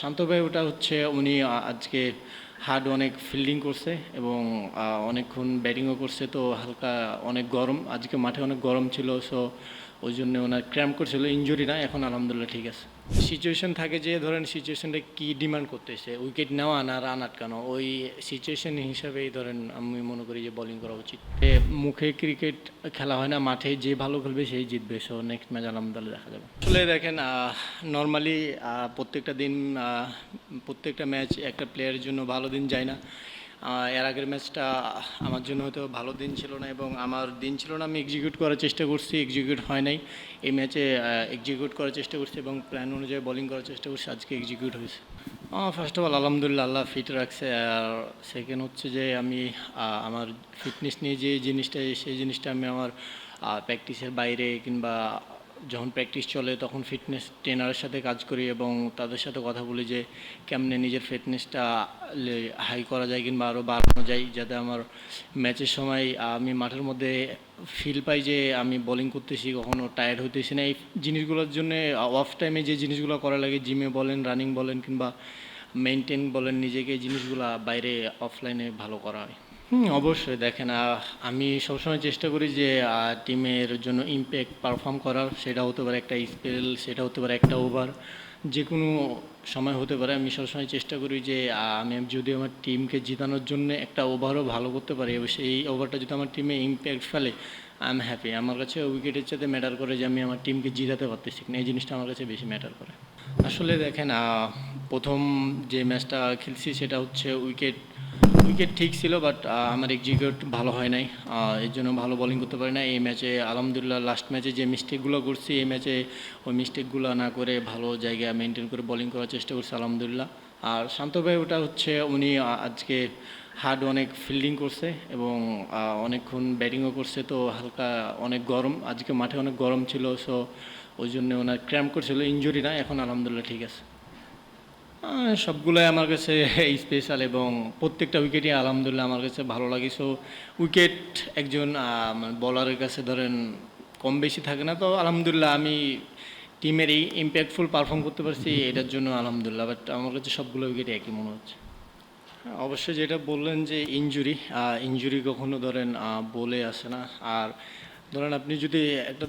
শান্ত ভাই ওটা হচ্ছে উনি আজকে হার্ড অনেক ফিল্ডিং করছে এবং অনেকক্ষণ ব্যাটিংও করছে, তো হালকা অনেক গরম আজকে মাঠে অনেক গরম ছিল। সো ওই জন্য ওনার ক্র্যাম্প করছিল, ইনজুরি না, এখন আলহামদুলিল্লাহ ঠিক আছে। সিচুয়েশন থাকে যে ধরেন সিচুয়েশনটা কি ডিমান্ড করতেছে, উইকেট নেওয়া না রান আটকানো, ওই সিচুয়েশন হিসাবেই ধরেন আমি মনে করি যে বোলিং করা উচিত। মুখে ক্রিকেট খেলা হয় না, মাঠে যে ভালো খেলবে সেই জিতবে। সো নেক্সট ম্যাচ আলহামদুলিল্লাহ দেখা যাবে। আসলে দেখেন, নর্মালি প্রত্যেকটা দিন প্রত্যেকটা ম্যাচ একটা প্লেয়ারের জন্য ভালো দিন যায় না। এর আগের ম্যাচটা আমার জন্য হয়তো ভালো দিন ছিল না এবং আমার দিন ছিল না, আমি এক্সিকিউট করার চেষ্টা করছি, এক্সিকিউট হয় নাই। এই ম্যাচে এক্সিকিউট করার চেষ্টা করছি এবং প্ল্যান অনুযায়ী বোলিং করার চেষ্টা করছি, আজকে এক্সিকিউট হয়েছে। ফার্স্ট অফ অল আলহামদুলিল্লাহ, আল্লাহ ফিট রাখছে। আর সেকেন্ড হচ্ছে যে আমি আমার ফিটনেস নিয়ে যে জিনিসটা, সেই জিনিসটা আমি আমার প্র্যাকটিসের বাইরে কিংবা যখন প্র্যাকটিস চলে তখন ফিটনেস ট্রেনারের সাথে কাজ করি এবং তাদের সাথে কথা বলি যে কেমনে নিজের ফিটনেসটা হাই করা যায় কিংবা আরও বাড়ানো যায়, যাতে আমার ম্যাচের সময় আমি মাঠের মধ্যে ফিল পাই যে আমি বোলিং করতেছি, কখনো টায়ার্ড হইতেছি না। এই জিনিসগুলোর জন্য অফ টাইমে যে জিনিসগুলো করা লাগে, জিমে বলেন, রানিং বলেন কিংবা মেনটেন বলেন নিজেকে, এই জিনিসগুলো বাইরে অফলাইনে ভালো করা হয়। অবশ্যই দেখেন, আমি সবসময় চেষ্টা করি যে টিমের জন্য ইম্প্যাক্ট পারফর্ম করার। সেটা হতে পারে একটা স্পেল, সেটা হতে পারে একটা ওভার, যে কোনো সময় হতে পারে। আমি সবসময় চেষ্টা করি যে আমি যদি আমার টিমকে জেতানোর জন্য একটা ওভারও ভালো করতে পারি এবং সেই ওভারটা যদি আমার টিমে ইম্প্যাক্ট ফেলে, আই এম হ্যাপি। আমার কাছে উইকেটের সাথে ম্যাটার করে যে আমি আমার টিমকে জিতাতে পারতেছি কিনা, এই জিনিসটা আমার কাছে বেশি ম্যাটার করে। আসলে দেখেন, প্রথম যে ম্যাচটা খেলছি সেটা হচ্ছে উইকেট উইকেট ঠিক ছিল, বাট আমার এক্সিকিউট ভালো হয় নাই, এর জন্য ভালো বোলিং করতে পারি না। এই ম্যাচে আলহামদুলিল্লাহ লাস্ট ম্যাচে যে মিস্টেকগুলো করছি, এই ম্যাচে ওই মিস্টেকগুলো না করে ভালো জায়গায় মেনটেন করে বোলিং করার চেষ্টা করছি আলহামদুলিল্লাহ। আর শান্ত ভাই ওটা হচ্ছে উনি আজকে হার্ড অনেক ফিল্ডিং করছে এবং অনেকক্ষণ ব্যাটিংও করছে, তো হালকা অনেক গরম আজকে মাঠে অনেক গরম ছিল। সো ওই জন্য ওনার ক্র্যাম্প করছিল, ইনজুরি না, এখন আলহামদুলিল্লাহ ঠিক আছে। সবগুলোই আমার কাছে স্পেশাল এবং প্রত্যেকটা উইকেটই আলহামদুলিল্লাহ আমার কাছে ভালো লাগে। সো উইকেট একজন বলারের কাছে ধরেন কম বেশি থাকে না, তো আলহামদুলিল্লাহ আমি টিমের এই ইম্প্যাক্টফুল পারফর্ম করতে পারছি, এটার জন্য আলহামদুলিল্লাহ। বাট আমার কাছে সবগুলো উইকেটই একই মনে হচ্ছে। হ্যাঁ, অবশ্যই যেটা বললেন যে ইনজুরি, ইনজুরি কখনো ধরেন বলে আসে না। আর ধরেন আপনি যদি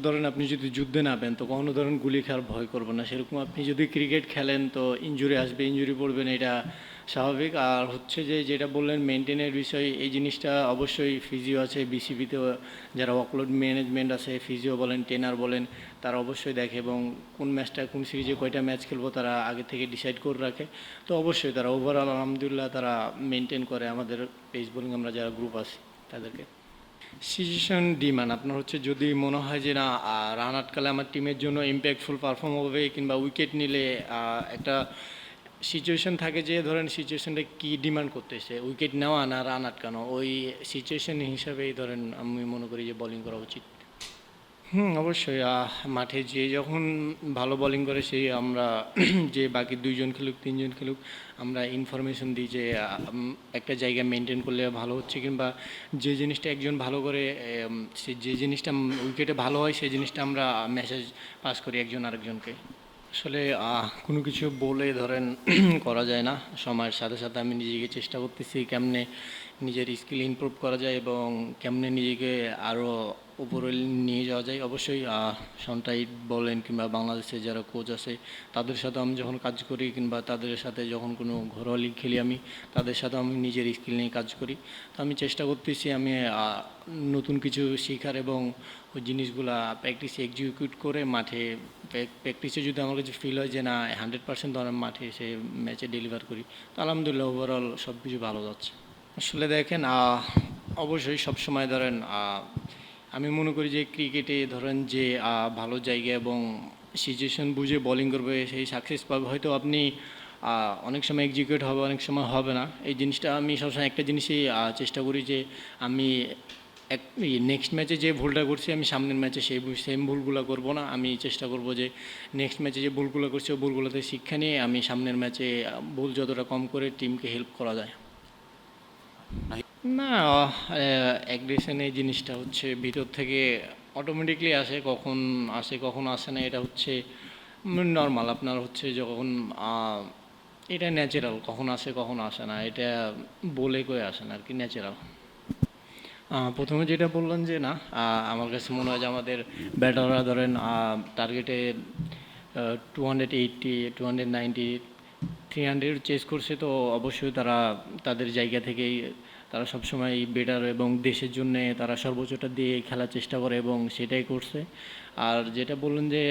ধরেন আপনি যদি যুদ্ধে নামেন তো কখনো ধরেন গুলি খাওয়ার ভয় করবেন না, সেরকম আপনি যদি ক্রিকেট খেলেন তো ইনজুরি আসবে, ইনজুরি পড়বেন, এটা স্বাভাবিক। আর হচ্ছে যে যেটা বললেন মেনটেনের বিষয়, এই জিনিসটা অবশ্যই ফিজিও আছে বিসিবিতে, যারা ওয়ার্কলোড ম্যানেজমেন্ট আছে, ফিজিও বলেন, ট্রেনার বলেন, তারা অবশ্যই দেখে এবং কোন ম্যাচটা কোন সিরিজে কয়টা ম্যাচ খেলবো তারা আগে থেকে ডিসাইড করে রাখে। তো অবশ্যই তারা ওভারঅল আলহামদুলিল্লাহ তারা মেনটেন করে আমাদের পেস বোলিং আমরা যারা গ্রুপ আছি তাদেরকে। সিচুয়েশন ডিমান্ড আপনার হচ্ছে যদি মনে হয় যে না রান আটকালে আমার টিমের জন্য ইম্প্যাক্টফুল পারফর্ম হবে কিংবা উইকেট নিলে একটা সিচুয়েশন থাকে যে ধরেন সিচুয়েশনটা কি ডিমান্ড করতেছে, উইকেট নেওয়া না রান আটকানো, ওই সিচুয়েশন হিসাবেই ধরেন আমি মনে করি যে বোলিং করা উচিত। অবশ্যই মাঠে যে যখন ভালো বোলিং করে সেই আমরা যে বাকি দুইজন খেলুক তিনজন খেলুক আমরা ইনফরমেশন দিই যে একটা জায়গা মেনটেন করলে ভালো হচ্ছে কিংবা যে জিনিসটা একজন ভালো করে সে যে জিনিসটা উইকেটে ভালো হয় সেই জিনিসটা আমরা মেসেজ পাস করি একজন আরেকজনকে। আসলে কোনো কিছু বলে ধরেন করা যায় না, সময়ের সাথে সাথে আমি নিজেকে চেষ্টা করতেছি কেমনে নিজের স্কিল ইমপ্রুভ করা যায় এবং কেমনে নিজেকে আরও উপরে নিয়ে যাওয়া যায়। অবশ্যই সন্টাইট বলেন কিংবা বাংলাদেশে যারা কোচ আছে তাদের সাথে আমি যখন কাজ করি কিংবা তাদের সাথে যখন কোনো ঘরোয়া লিগ খেলি আমি তাদের সাথে আমি নিজের স্কিল নিয়ে কাজ করি। তো আমি চেষ্টা করতেছি আমি নতুন কিছু শেখার এবং ওই জিনিসগুলা প্র্যাকটিসে এক্সিকিউট করে মাঠে প্র্যাকটিসে যদি আমার কাছে ফিল হয় যে না 100% ধরেন মাঠে এসে ম্যাচে ডেলিভার করি, তো আলহামদুলিল্লাহ ওভারঅল সব কিছু ভালো যাচ্ছে। আসলে দেখেন, অবশ্যই সবসময় ধরেন আমি মনে করি যে ক্রিকেটে ধরেন যে ভালো জায়গা এবং সিচুয়েশন বুঝে বোলিং করবে সেই সাকসেস পাবে। হয়তো আপনি অনেক সময় এক্সিকিউট হবে, অনেক সময় হবে না। এই জিনিসটা আমি সবসময় একটা জিনিসই চেষ্টা করি যে আমি এক নেক্সট ম্যাচে যে ভুলটা করছি আমি সামনের ম্যাচে সেই সেম ভুলগুলো করব না। আমি চেষ্টা করব যে নেক্সট ম্যাচে যে ভুলগুলো করছি ওই ভুলগুলোতে শিক্ষা নিয়ে আমি সামনের ম্যাচে ভুল যতটা কম করে টিমকে হেল্প করা যায়। না, অ্যাগ্রেশন এই জিনিসটা হচ্ছে ভিতর থেকে অটোমেটিকলি আসে, কখন আসে কখন আসে না এটা হচ্ছে নর্মাল। আপনার হচ্ছে যখন এটা ন্যাচারাল, কখন আসে কখন আসে না, এটা বলে কয়ে আসে না আর কি, ন্যাচারাল। প্রথমে যেটা বললাম যে না, আমার কাছে মনে হয় যে আমাদের ব্যাটাররা ধরেন টার্গেটে 280, 290, 300 চেস করছে, তো অবশ্যই তারা তাদের জায়গা থেকেই তারা সবসময় বেটার এবং দেশের জন্য তারা সর্বোচ্চটা দিয়ে খেলার চেষ্টা করে এবং সেটাই করছে। আর যেটা বললেন যে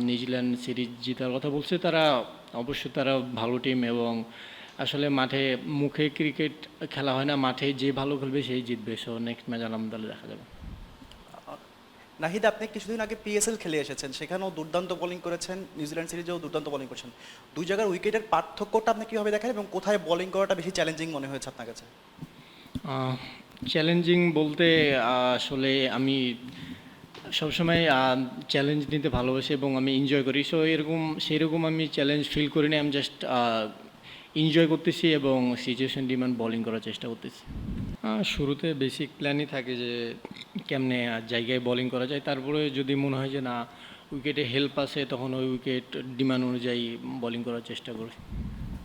নিউজিল্যান্ড সিরিজ জেতার কথা বলছে, তারা অবশ্যই তারা ভালো টিম এবং আসলে মাঠে মুখে ক্রিকেট খেলা হয় না, মাঠে যে ভালো খেলবে সেই জিতবে। সো নেক্সট ম্যাচ আলহামদুলিল্লাহ দেখা যাবে। নাহিদ, আপনি কিছুদিন আগে পিএসএল খেলে এসেছেন, সেখানেও দুর্দান্ত বোলিং করেছেন, নিউজিল্যান্ড সিরিজেও দুর্দান্ত বোলিং করেছেন। দুই জায়গার উইকেটের পার্থক্যটা আপনি কীভাবে দেখেন এবং কোথায় বোলিং করাটা বেশি চ্যালেঞ্জিং মনে হয়েছে আপনার কাছে? চ্যালেঞ্জিং বলতে আসলে আমি সবসময় চ্যালেঞ্জ নিতে ভালোবাসি এবং আমি এনজয় করি। সো এরকম সেরকম আমি চ্যালেঞ্জ ফিল করি না, আমি জাস্ট এনজয় করতেছি এবং সিচুয়েশন ডিমান্ড বোলিং করার চেষ্টা করতেছি। শুরুতে বেসিক প্ল্যানই থাকে যে কেমনে জায়গায় বোলিং করা যায়, তারপরে যদি মনে হয় যে না উইকেটে হেল্প আছে তখন ওই উইকেট ডিমান্ড অনুযায়ী বোলিং করার চেষ্টা করি।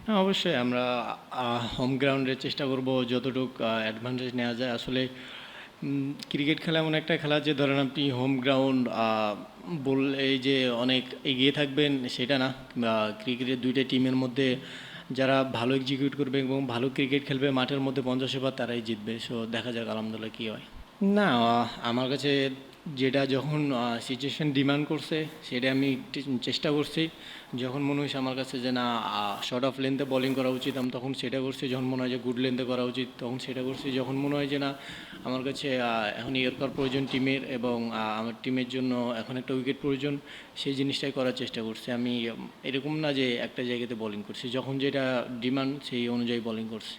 হ্যাঁ, অবশ্যই আমরা হোম গ্রাউন্ডের চেষ্টা করব যতটুকু অ্যাডভান্টেজ নেওয়া যায়। আসলে ক্রিকেট খেলা এমন একটা খেলা যে ধরেন আপনি হোম গ্রাউন্ড বললে যে অনেক এগিয়ে থাকবেন সেটা না। ক্রিকেটের দুইটা টিমের মধ্যে যারা ভালো এক্সিকিউট করবে এবং ভালো ক্রিকেট খেলবে মাঠের মধ্যে 50 ওভার তারাই জিতবে। সো দেখা যাক আলহামদুলিল্লাহ কী হয়। না, আমার কাছে যেটা যখন সিচুয়েশন ডিমান্ড করছে সেটা আমি চেষ্টা করছি। যখন মনে হয়েছে আমার কাছে যে না শর্ট অফ লেন্থে বোলিং করা উচিত, আমি তখন সেটা করছি। যখন মনে হয় যে গুড লেন্থে করা উচিত তখন সেটা করছি। যখন মনে হয় যে না আমার কাছে এখন ইয়র্কার প্রয়োজন টিমের এবং আমার টিমের জন্য এখন একটা উইকেট প্রয়োজন, সেই জিনিসটাই করার চেষ্টা করছি। আমি এরকম না যে একটা জায়গাতে বোলিং করছি, যখন যেটা ডিমান্ড সেই অনুযায়ী বোলিং করছি।